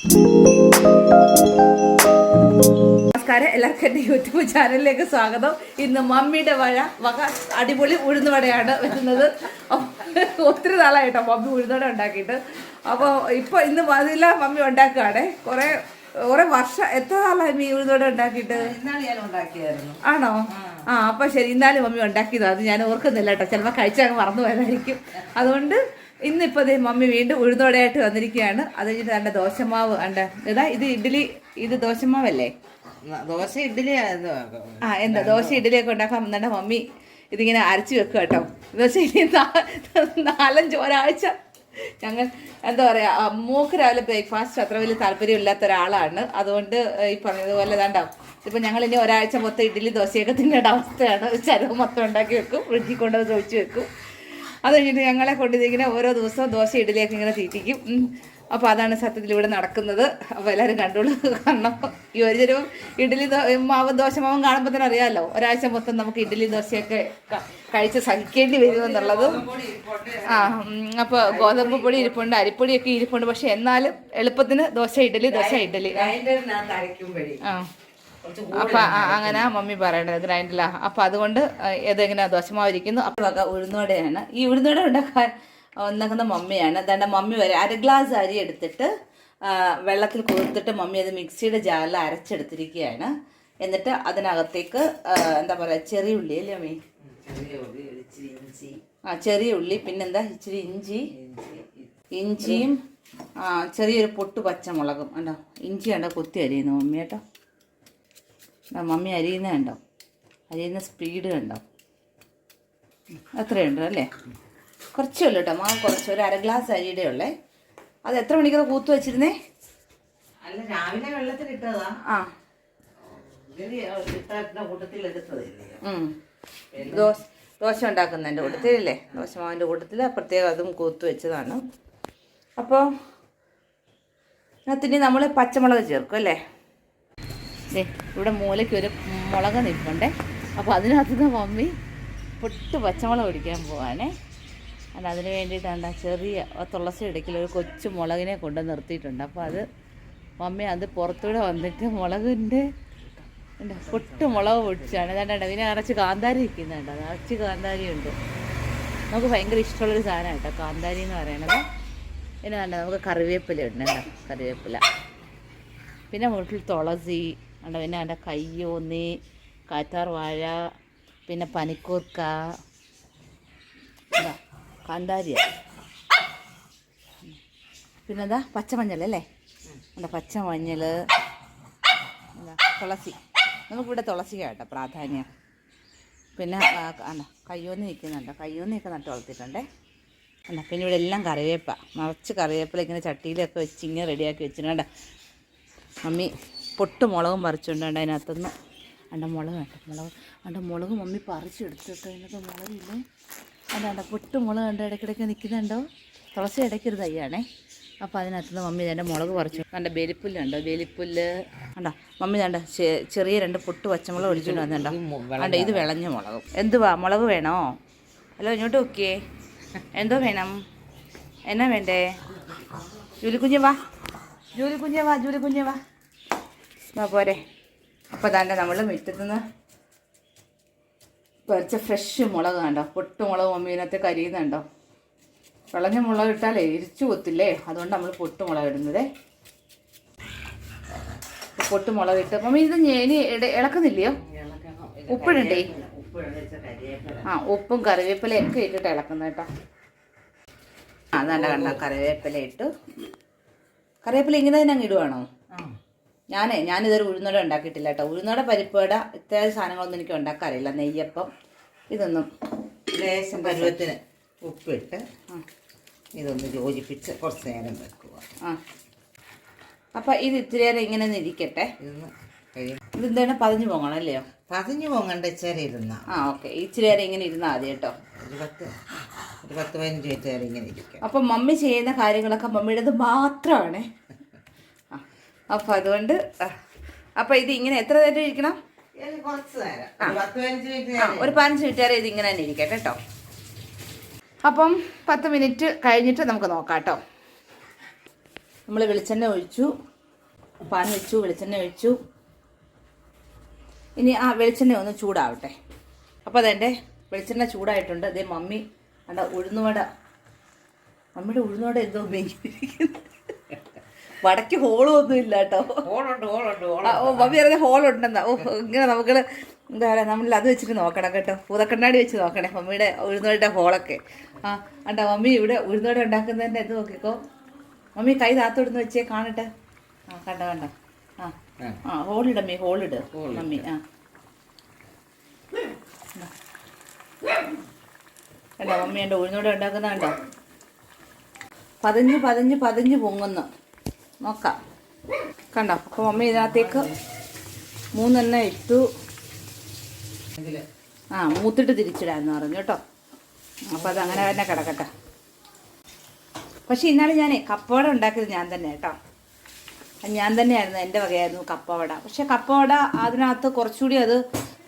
നമസ്കാരം, എല്ലാവർക്കും എൻ്റെ യൂട്യൂബ് ചാനലിലേക്ക് സ്വാഗതം. ഇന്ന് മമ്മിയുടെ വക അടിപൊളി ഉഴുന്നുവടയാണ് വരുന്നത്. ഒത്തിരി നാളായിട്ടോ മമ്മി ഉഴുന്നുവട ഉണ്ടാക്കിയിട്ട്. അപ്പോൾ ഇന്ന് അതില്ല മമ്മി ഉണ്ടാക്കുകയാണേ. കുറേ വർഷം, എത്ര നാളായി ഈ ഉഴുന്നുവട ഉണ്ടാക്കിയിട്ട്? ആണോ? അപ്പം ശരി, ഇന്നാലും മമ്മി ഉണ്ടാക്കിയതോ അത് ഞാൻ ഓർക്കുന്നില്ല കേട്ടോ. ചിലപ്പോൾ കഴിച്ചങ്ങ് മറന്നു പോയതായിരിക്കും. അതുകൊണ്ട് ഇന്നിപ്പോൾ മമ്മി വീണ്ടും ഉഴുന്നുവടയായിട്ട് വന്നിരിക്കുകയാണ്. അത് കഴിഞ്ഞിട്ട് എൻ്റെ ദോശമാവ് ഇത് ഇഡ്ഡലി, ഇത് ദോശമാവല്ലേ? ദോശ ഇഡ്ഡലി. എന്താ ദോശ ഇഡ്ഡലിയൊക്കെ ഉണ്ടാക്കാൻ വന്നിട്ട് മമ്മി ഇതിങ്ങനെ അരച്ച് വെക്കുക കേട്ടോ. എന്ന് വെച്ചാൽ ഇനി ഒരാഴ്ച ഞങ്ങൾ എന്താ പറയുക, മോക്ക് രാവിലെ ബ്രേക്ക്ഫാസ്റ്റ് അത്ര വലിയ താല്പര്യമില്ലാത്ത ഒരാളാണ്. അതുകൊണ്ട് ഈ പറഞ്ഞതുപോലെ ഇതാണ്ടാവും. ഇപ്പം ഞങ്ങൾ ഇനി ഒരാഴ്ച മൊത്തം ഇഡ്ഡലി ദോശയൊക്കെ തിന്നേണ്ട അവസ്ഥയാണ്. ചരവ് മൊത്തം ഉണ്ടാക്കി വെക്കും, ഫ്രിഡ്ജിൽ കൊണ്ടുവന്ന് ചോദിച്ചു വെക്കും. അത് കഴിഞ്ഞിട്ട് ഞങ്ങളെ കൊണ്ട് ഇതിങ്ങനെ ഓരോ ദിവസവും ദോശ ഇഡ്ഡലിയൊക്കെ ഇങ്ങനെ തീറ്റിക്കും. അപ്പോൾ അതാണ് സത്യത്തിൽ ഇവിടെ നടക്കുന്നത്. അപ്പോൾ എല്ലാവരും കണ്ടോളൂ. കാരണം ഈ ഒരു ചെരുവും ഇഡ്ഡലി മാവും ദോശമാവും കാണുമ്പോൾ തന്നെ അറിയാമല്ലോ, ഒരാഴ്ച മൊത്തം നമുക്ക് ഇഡ്ഡലി ദോശയൊക്കെ കഴിച്ച് സഹിക്കേണ്ടി വരുമെന്നുള്ളത്. അപ്പോൾ ഗോതമ്പ് പൊടി ഇരിപ്പുണ്ട്, അരിപ്പൊടിയൊക്കെ ഇരിപ്പുണ്ട്. പക്ഷെ എന്നാലും എളുപ്പത്തിന് ദോശ ഇഡ്ഡലി അപ്പം അങ്ങനെ മമ്മി പറയണത് ഗ്രൈൻഡിലാ. അപ്പം അതുകൊണ്ട് ഏതെങ്ങനെ ദോശമാവ് ഇരിക്കുന്നു. അപ്പം ഉഴുന്നുവടയാണ്. ഈ ഉഴുന്നുവട ഉണ്ടാക്കുന്ന മമ്മിയാണ്. അതാണ്ട് മമ്മി വരെ 1 ഗ്ലാസ് അരി എടുത്തിട്ട് വെള്ളത്തിൽ കുതിർത്തിട്ട് മമ്മി അത് മിക്സിയുടെ ജാറിൽ അരച്ചെടുത്തിരിക്കുകയാണ്. എന്നിട്ട് അതിനകത്തേക്ക് എന്താ പറയുക, ചെറിയ ഉള്ളി അല്ലേ മമ്മി? ചെറിയ ഉള്ളി, പിന്നെന്താ ഇച്ചിരി ഇഞ്ചിയും ചെറിയൊരു പൊട്ട് പച്ചമുളകും. ഉണ്ടോ ഇഞ്ചി കണ്ടോ കൊത്തി അരിയുന്നു മമ്മി കേട്ടോ. മമ്മി അരിയുന്ന കണ്ടോ, അരിയുന്ന സ്പീഡ് കണ്ടോ. അത്രയുണ്ടോ അല്ലേ? കുറച്ചേ ഉള്ളൂ കേട്ടോ മാവ്, കുറച്ച് ഒരു 1 ഗ്ലാസ് അരിയുടെ ഉള്ളേ. അത് എത്ര മണിക്കൂർ കൂത്ത് വെച്ചിരുന്നേ? അല്ല, രാവിലെ വെള്ളത്തിൽ ഇട്ടതാ. ദോശ ഉണ്ടാക്കുന്നതിൻ്റെ കൂട്ടത്തിലല്ലേ, ദോശമാവിൻ്റെ കൂട്ടത്തിൽ പ്രത്യേകം അതും കൂത്ത് വെച്ചതാണ്. അപ്പോൾ അതിന് നമ്മൾ പച്ചമുളക് ചേർക്കും അല്ലേ. ഇവിടെ മൂലയ്ക്ക് ഒരു മുളക് നിൽപ്പുണ്ടേ. അപ്പോൾ അതിനകത്തുനിന്ന് മമ്മി പൊട്ട് പച്ചമുളക് പിടിക്കാൻ പോവാണേ. അല്ല, അതിന് വേണ്ടിയിട്ടാണ് ചെറിയ തുളസി ഇടയ്ക്കിൽ ഒരു കൊച്ചു മുളകിനെ കൊണ്ട് നിർത്തിയിട്ടുണ്ട്. അപ്പോൾ അത് മമ്മി അത് പുറത്തൂടെ വന്നിട്ട് മുളകിൻ്റെ പൊട്ട് മുളക് പൊടിച്ചാണ്. അതാണ്ട് പിന്നെ നിറച്ച് കാന്താരി ഇരിക്കുന്നുണ്ട്, നിറച്ച് കാന്താരി ഉണ്ട്. നമുക്ക് ഭയങ്കര ഇഷ്ടമുള്ളൊരു സാധനം കേട്ടോ കാന്താരി എന്ന് പറയണത്. പിന്നെ വേണ്ട നമുക്ക് കറിവേപ്പില ഉണ്ട് കേട്ടോ, കറിവേപ്പില. പിന്നെ വീട്ടിൽ തുളസി ഉണ്ട്. പിന്നെ എൻ്റെ കയ്യോന്നി, കാറ്റാർ വാഴ, പിന്നെ പനിക്കൂർക്ക, കാന്താരിയ, പിന്നെന്താ പച്ചമഞ്ഞൾ അല്ലേ, എന്താ പച്ചമഞ്ഞൾ, എന്താ തുളസി. നമുക്കിവിടെ തുളസി കേട്ടോ പ്രാധാന്യം. പിന്നെ കയ്യോന്നി നിൽക്കുന്നുണ്ട്, കയ്യോന്നിയൊക്കെ നട്ട് വളർത്തിയിട്ടുണ്ടേ. അല്ല, പിന്നെ ഇവിടെ എല്ലാം കറിവേപ്പ, നിറച്ച് കറിവേപ്പില ഇങ്ങനെ ചട്ടിയിലൊക്കെ വെച്ച് ഇങ്ങനെ റെഡിയാക്കി വെച്ചിട്ടുണ്ട്. മമ്മി പൊട്ട് മുളകും പറിച്ചുകൊണ്ട് അതിനകത്തുനിന്ന് മുളക് മുളക് മമ്മി പറിച്ചെടുത്തിട്ട് അതിനകത്ത് മുളകില്ലേ. പൊട്ട് മുളക് കണ്ടോ ഇടയ്ക്കിടയ്ക്ക് നിൽക്കുന്നുണ്ടോ. തുളസി ഇടയ്ക്കൊരു തയ്യാണേ. അപ്പോൾ അതിനകത്തുനിന്ന് മമ്മി എൻ്റെ മുളക് പറിച്ചു. ബേലിപ്പുല്ലുണ്ടോ, ബേലിപ്പുല്ല് കണ്ടോ. മമ്മി ചെറിയ 2 പൊട്ട് പച്ചമുളക് ഒഴിച്ചിട്ട് വന്നിട്ടുണ്ടോ. ഇത് വിളഞ്ഞ മുളകും. എന്തുവാ മുളക് വേണോ? ഹലോ, ഇങ്ങോട്ട് നോക്കിയേ. എന്തോ വേണം? എന്നാ വേണ്ടേ? ജൂലിക്കുഞ്ഞ് വാ, ജൂലിക്കുഞ്ഞ് വാ പോരെ. അപ്പോൾ അതാണ്ട് നമ്മൾ മുറ്റത്തുനിന്ന് പറിച്ച ഫ്രഷ് മുളക് കണ്ടോ. പൊട്ടുമുളക് മമ്മീനകത്ത് കരിയുന്നുണ്ടോ. വിളഞ്ഞ മുളക് ഇട്ടാലേ ഇരിച്ചു കൊത്തില്ലേ, അതുകൊണ്ട് നമ്മൾ പൊട്ടുമുളക് ഇടുന്നതേ. പൊട്ടുമുളക് ഇട്ട് മമ്മി ഇത് ഇനി ഇളക്കുന്നില്ലയോ? ഉപ്പിടണ്ടേ? ഉപ്പും കറിവേപ്പിലയൊക്കെ ഇട്ടിട്ട് ഇളക്കുന്നത് കേട്ടോ. അതാണ്ട് കണ്ട കറിവേപ്പില ഇട്ടു. കറിവേപ്പില ഇങ്ങനെ തന്നെ അങ്ങ് ഇടുവാണോ? ഞാനിതൊരു ഉഴുന്നുവട ഉണ്ടാക്കിയിട്ടില്ല കേട്ടോ. ഉഴുന്നുവട, പരിപ്പുവട ഇത്യാദി സാധനങ്ങളൊന്നും എനിക്ക് ഉണ്ടാക്കാറില്ല. നെയ്യപ്പം ഇതൊന്നും ലേശം പരുവത്തിന് ഉപ്പിട്ട് ഇതൊന്ന് യോജിപ്പിച്ച് കുറച്ച് നേരം വെക്കുക. അപ്പം ഇത് ഇത്തിരി നേരം ഇങ്ങനെ ഇരിക്കട്ടെ. ഇതെന്താണ് പതിഞ്ഞു പോകണം അല്ലയോ? പതിഞ്ഞു പോകണ്ട, ഇച്ചിരി ഇരുന്ന. ഓക്കെ, ഇച്ചിരി നേരം ഇങ്ങനെ ഇരുന്നാൽ മതി കേട്ടോ. ഒരു 10-15 മിനിറ്റ് നേരം ഇങ്ങനെ ഇരിക്കും. അപ്പം മമ്മി ചെയ്യുന്ന കാര്യങ്ങളൊക്കെ മമ്മിയുടേത് മാത്രമാണ്. അപ്പം അതുകൊണ്ട് അപ്പം ഇത് ഇങ്ങനെ എത്ര നേരം ഇരിക്കണം? കുറച്ച് നേരം, 15 മിനിറ്റ്. ഒരു 15 മിനിറ്റ് വരെ ഇത് ഇങ്ങനെ തന്നെ ഇരിക്കട്ടെ കേട്ടോ. അപ്പം 10 മിനിറ്റ് കഴിഞ്ഞിട്ട് നമുക്ക് നോക്കാം കേട്ടോ. നമ്മൾ വെളിച്ചെണ്ണ ഒഴിച്ചു. പാൻ വെച്ചു, വെളിച്ചെണ്ണ ഒഴിച്ചു. ഇനി ആ വെളിച്ചെണ്ണ ഒന്ന് ചൂടാവട്ടെ. അപ്പോൾ അതെൻ്റെ വെളിച്ചെണ്ണ ചൂടായിട്ടുണ്ട്. അതേ മമ്മി അണ്ട ഉഴുന്നുവട, മമ്മിയുടെ ഉഴുന്നുവട എന്തോ മെയ്യിരിക്കുന്നു. വടക്ക് ഹോളും ഒന്നും ഇല്ല കേട്ടോ. മമ്മി അറിയാതെ ഹോളുണ്ടെന്നാ. ഇങ്ങനെ നമുക്ക് എന്താ പറയുക, നമ്മൾ അത് വെച്ചിട്ട് നോക്കണം കേട്ടോ. പൂതക്കണ്ണാടി വെച്ച് നോക്കണേ മമ്മിയുടെ ഉഴുന്നുവടയുടെ ഹോളൊക്കെ. അണ്ട മമ്മി ഇവിടെ ഉഴുന്നുവട ഉണ്ടാക്കുന്നതിൻ്റെ ഇത് നോക്കിക്കോ. മമ്മി കൈ താത്തോടുന്ന് വെച്ചേ കാണട്ടെ. കണ്ടോ. ഹോളിടമ്മി, ഹോളിട് മമ്മി. കണ്ടോ മമ്മി എൻ്റെ ഉഴുന്നുവട ഉണ്ടാക്കുന്ന കണ്ടോ. പതിഞ്ഞ് പതിഞ്ഞ് പതിഞ്ഞ് പൊങ്ങുന്നു. നോക്കാം കണ്ടോ. അപ്പോൾ മമ്മി ഇതിനകത്തേക്ക് 3 ഇട്ടു. മൂത്തിട്ട് തിരിച്ചിടാന്ന് പറഞ്ഞു കേട്ടോ. അപ്പോൾ അത് അങ്ങനെ തന്നെ കിടക്കട്ടെ. പക്ഷെ ഇന്നാളെ ഞാനേ കപ്പവട ഉണ്ടാക്കിയത് ഞാൻ തന്നെ കേട്ടോ. ഞാൻ തന്നെയായിരുന്നു, എൻ്റെ വകയായിരുന്നു കപ്പവട. പക്ഷെ കപ്പവട അതിനകത്ത് കുറച്ചുകൂടി അത്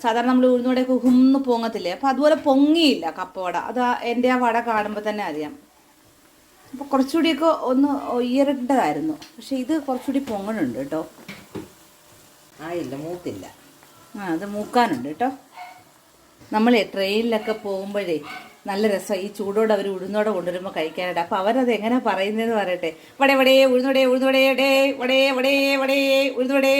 സാധാരണ നമ്മൾ ഉഴുന്നുവടയൊക്കെ ഹുന്ന് പൊങ്ങത്തില്ലേ, അപ്പോൾ അതുപോലെ പൊങ്ങിയില്ല കപ്പവട. അത് എൻ്റെ ആ വട കാണുമ്പോൾ തന്നെ അറിയാം. അപ്പോൾ കുറച്ചുകൂടിയൊക്കെ ഒന്ന് ഉയരേണ്ടതായിരുന്നു. പക്ഷെ ഇത് കുറച്ചുകൂടി പൊങ്ങണുണ്ട് കേട്ടോ. ആയില്ല, മൂത്തില്ല. അത് മൂക്കാനുണ്ട് കേട്ടോ. നമ്മളെ ട്രെയിനിലൊക്കെ പോകുമ്പോഴേ നല്ല രസം ഈ ചൂടോടെ അവർ ഉഴുന്നോടെ കൊണ്ടുവരുമ്പോൾ കഴിക്കാനായിട്ട്. അപ്പോൾ അവരത് എങ്ങനെ പറയുന്നതെന്ന് പറയട്ടെ. വടേ വടേ ഉഴുന്നുവടേ ഉഴുന്നുവടേ വടേ വടേ വടേ വടേ ഉഴുന്നുവടേ.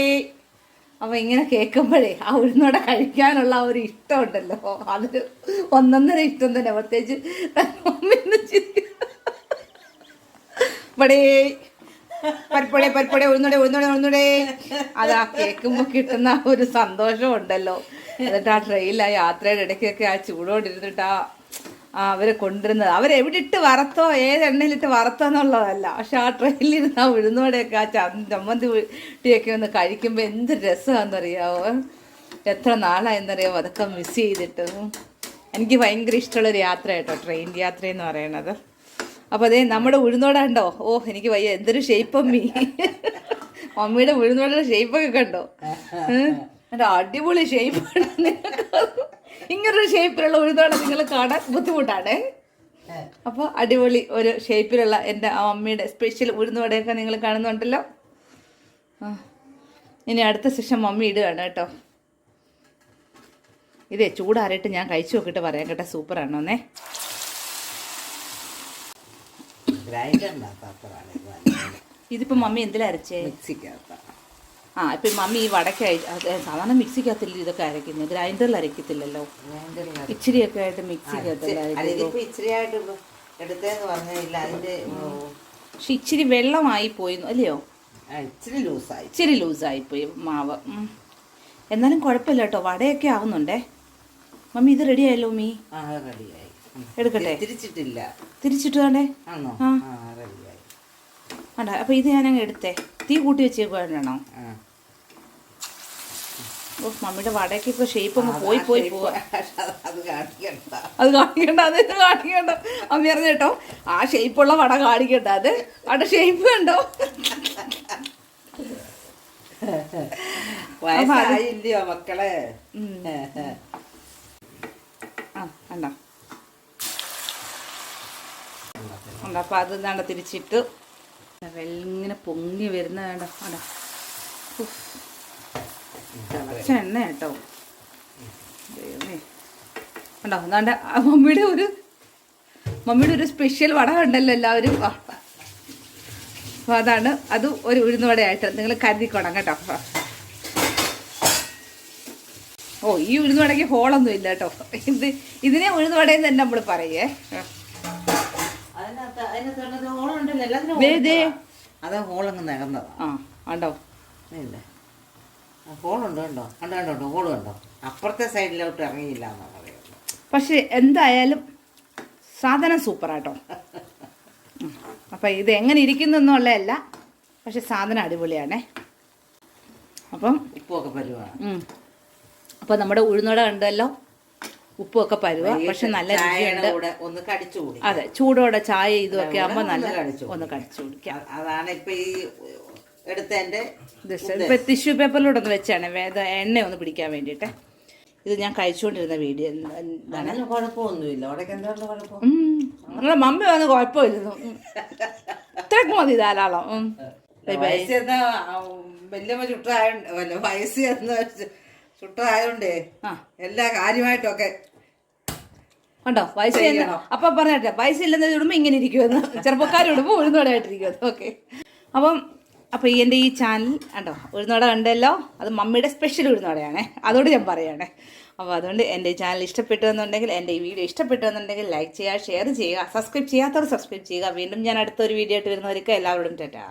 അപ്പോൾ ഇങ്ങനെ കേൾക്കുമ്പോഴേ ആ ഉഴുന്നോടെ കഴിക്കാനുള്ള ഒരു ഇഷ്ടം ഉണ്ടല്ലോ, അതൊരു ഒന്നൊന്നര ഇഷ്ടം തന്നെ. പ്രത്യേകിച്ച് വടേ പരിപ്പടേ പരിപ്പടേ ഉഴുന്നുടേ ഉഴുന്നുടേ ഉഴുന്നുടേ. അത് ആ കേൾക്കുമ്പോൾ കിട്ടുന്ന ഒരു സന്തോഷം ഉണ്ടല്ലോ. എന്നിട്ട് ആ ട്രെയിനിൽ ആ യാത്രയുടെ ഇടയ്ക്കൊക്കെ ആ ചൂടോടിരുന്നിട്ട് അവരെ കൊണ്ടുവരുന്നത്, അവരെവിടെ ഇട്ട് വറുത്തോ ഏത് എണ്ണയിലിട്ട് വറുത്തോ എന്നുള്ളതല്ല. പക്ഷെ ആ ട്രെയിനിലിരുന്ന് ആ ഉഴുന്നോടെയൊക്കെ ആ ചമ്മന്തി ടീയൊക്കെ ഒന്ന് കഴിക്കുമ്പോൾ എന്ത് രസമാണെന്നറിയാമോ. എത്ര നാളായെന്നറിയാമോ അതൊക്കെ മിസ് ചെയ്തിട്ട്. എനിക്ക് ഭയങ്കര ഇഷ്ടമുള്ളൊരു യാത്ര കേട്ടോ ട്രെയിൻ യാത്ര എന്ന് പറയണത്. അപ്പോൾ അതേ നമ്മുടെ ഉഴുന്നോട ഉണ്ടോ. എനിക്ക് വയ്യ, എന്തൊരു ഷേപ്പമ്മി. മമ്മിയുടെ ഉഴുന്നോടയുടെ ഷേപ്പൊക്കെ കണ്ടോ. എൻ്റെ അടിപൊളി ഷേപ്പാണ്. ഇങ്ങനൊരു ഷേപ്പിലുള്ള ഉഴുന്നോട നിങ്ങൾ കാണാൻ ബുദ്ധിമുട്ടാണ്. അപ്പോൾ അടിപൊളി ഒരു ഷേപ്പിലുള്ള എൻ്റെ മമ്മിയുടെ സ്പെഷ്യൽ ഉഴുന്നോടയൊക്കെ നിങ്ങൾ കാണുന്നുണ്ടല്ലോ. ഇനി അടുത്ത സെഷൻ മമ്മി ഇടുകയാണ് കേട്ടോ. ഇതേ ചൂടാറിയിട്ട് ഞാൻ കഴിച്ചു നോക്കിയിട്ട് പറയാം കേട്ടോ. സൂപ്പറാണോന്നേ. ഇതിപ്പോൾ മമ്മി എന്തിലാ അരച്ചേ? മിക്സിക്കകത്ത. ഇപ്പം മമ്മി ഈ വടക്ക് സാധാരണ മിക്സിക്കകത്തില്ല ഇതൊക്കെ അരയ്ക്കുന്നത്, ഗ്രൈൻഡറിൽ അരയ്ക്കത്തില്ലല്ലോ. ഇച്ചിരിയൊക്കെ ആയിട്ട് മിക്സിക്കകത്തല്ല. പക്ഷെ ഇച്ചിരി വെള്ളമായി പോയി അല്ലയോ, ഇച്ചിരി ലൂസായിപ്പോയി മാവ്. എന്നാലും കുഴപ്പമില്ല കേട്ടോ, വടയൊക്കെ ആവുന്നുണ്ടേ. മമ്മി ഇത് റെഡി ആയല്ലോ മീ. എടുക്കട്ടെ? തിരിച്ചിട്ടില്ല. തിരിച്ചിട്ടാണ്ടേ. അല്ല അപ്പോൾ ഇത് ഞാനങ്ങ് എടുത്തേ. തീ കൂട്ടി വെച്ചേക്കുവാണോ? മമ്മിയുടെ വടയ്ക്ക് ഇപ്പോൾ ഷേപ്പ് അങ്ങ് പോയി പോവാ. അത് കാണിക്കണ്ട, അത് കാണിക്കണ്ട. അമ്മ അറിഞ്ഞ കേട്ടോ, ആ ഷേപ്പുള്ള വട കാണിക്കണ്ട. അത് അവിടെ ഷേപ്പ് കണ്ടോ. വയസ്സായില്ലയോ മക്കളെ. കണ്ടോ. അപ്പോൾ അത് എന്താണ്ട് തിരിച്ചിട്ട് ഇങ്ങനെ പൊങ്ങി വരുന്ന വേണ്ട. അടാ തിളച്ച എണ്ണ കേട്ടോ. ദൈവമേ കണ്ടോ. എന്താണ്ട് മമ്മിയുടെ ഒരു സ്പെഷ്യൽ വട ഉണ്ടല്ലോ എല്ലാവരും. അപ്പോൾ അതാണ്, അത് ഒരു ഉഴുന്നുവടയായിട്ട് നിങ്ങൾ കരുതിക്കോണം കേട്ടോ. ഈ ഉഴുന്നുവടയ്ക്ക് ഹോളൊന്നും ഇല്ല കേട്ടോ. ഇതിനെ ഉഴുന്നുവടയെന്ന് തന്നെ നമ്മൾ പറയേ. അത് ഹോളങ്ങ് നികന്നതാ. കണ്ടോ ഹോളുണ്ട് കണ്ടോ. കണ്ടോ ഹോള് കണ്ടോ. അപ്പുറത്തെ സൈഡിലോട്ട് ഇറങ്ങിയില്ല എന്നാണ് പറയുന്നത്. പക്ഷെ എന്തായാലും സാധനം സൂപ്പറാട്ടോ. അപ്പം ഇത് എങ്ങനെ ഇരിക്കുന്നുള്ളതല്ല, പക്ഷെ സാധനം അടിപൊളിയാണേ. അപ്പം ഉപ്പൊക്കെ പരുവാണ്. അപ്പം നമ്മുടെ ഉഴുന്നുവട കണ്ടല്ലോ, ഉപ്പൊക്കെ പരുവ. പക്ഷെ നല്ല രുചിയുണ്ട്. ഒന്ന് കടിച്ചു കുടിക്കാം. അതെ, ചൂടോടെ ചായ ഇതൊക്കെ ആകുമ്പോൾ നല്ല ഒന്ന് കടിച്ചു കുടിക്കാം. അതാണ് ഇപ്പൊ ഈ എടുത്തതിന്റെ ഇപ്പൊ ടിഷ്യൂ പേപ്പറിലൂടെ ഒന്ന് വെച്ചാണ് എണ്ണ ഒന്ന് പിടിക്കാൻ വേണ്ടിയിട്ട്. ഇത് ഞാൻ കഴിച്ചുകൊണ്ടിരുന്ന വീഡിയോ. കുഴപ്പമൊന്നുമില്ല. കുഴപ്പം നിങ്ങളുടെ മമ്മി വന്ന് കുഴപ്പമില്ല, ഇത്രയ്ക്ക് മതി ധാരാളം. Bye bye. വയസ്സ് എന്നാ വല്യമ്മ ചുട്ടായോണ്ട് വയസ്സ് എന്ന് ചുട്ടായോണ്ടേ എല്ലാ കാര്യമായിട്ടൊക്കെ കണ്ടോ പൈസ അപ്പൊ പറഞ്ഞെ പൈസ ഇല്ലെന്ന് ഇടുമ്പോ ഇങ്ങനെ ഇരിക്കുമെന്ന് ചെറുപ്പക്കാർ ഇടുമ്പോൾ ഉഴുന്നോടായിട്ടിരിക്കുമെന്ന്. ഓക്കെ അപ്പോൾ എൻ്റെ ഈ ചാനൽ കണ്ടോ ഉഴുന്നോട കണ്ടല്ലോ, അത് മമ്മിയുടെ സ്പെഷ്യൽ ഉഴുന്നോടയാണേ, അതോട് ഞാൻ പറയുകയാണേ. അപ്പോൾ അതുകൊണ്ട് എൻ്റെ ഈ ചാനൽ ഇഷ്ടപ്പെട്ടു എന്നുണ്ടെങ്കിൽ, എൻ്റെ ഈ വീഡിയോ ഇഷ്ടപ്പെട്ടു എന്നുണ്ടെങ്കിൽ ലൈക്ക് ചെയ്യുക, ഷെയർ ചെയ്യുക, സബ്സ്ക്രൈബ് ചെയ്യാത്തവർ സബ്സ്ക്രൈബ് ചെയ്യുക. വീണ്ടും ഞാൻ അടുത്തൊരു വീഡിയോ ആയിട്ട് വരുന്നവർക്ക് എല്ലാവരോടും ടാറ്റാ.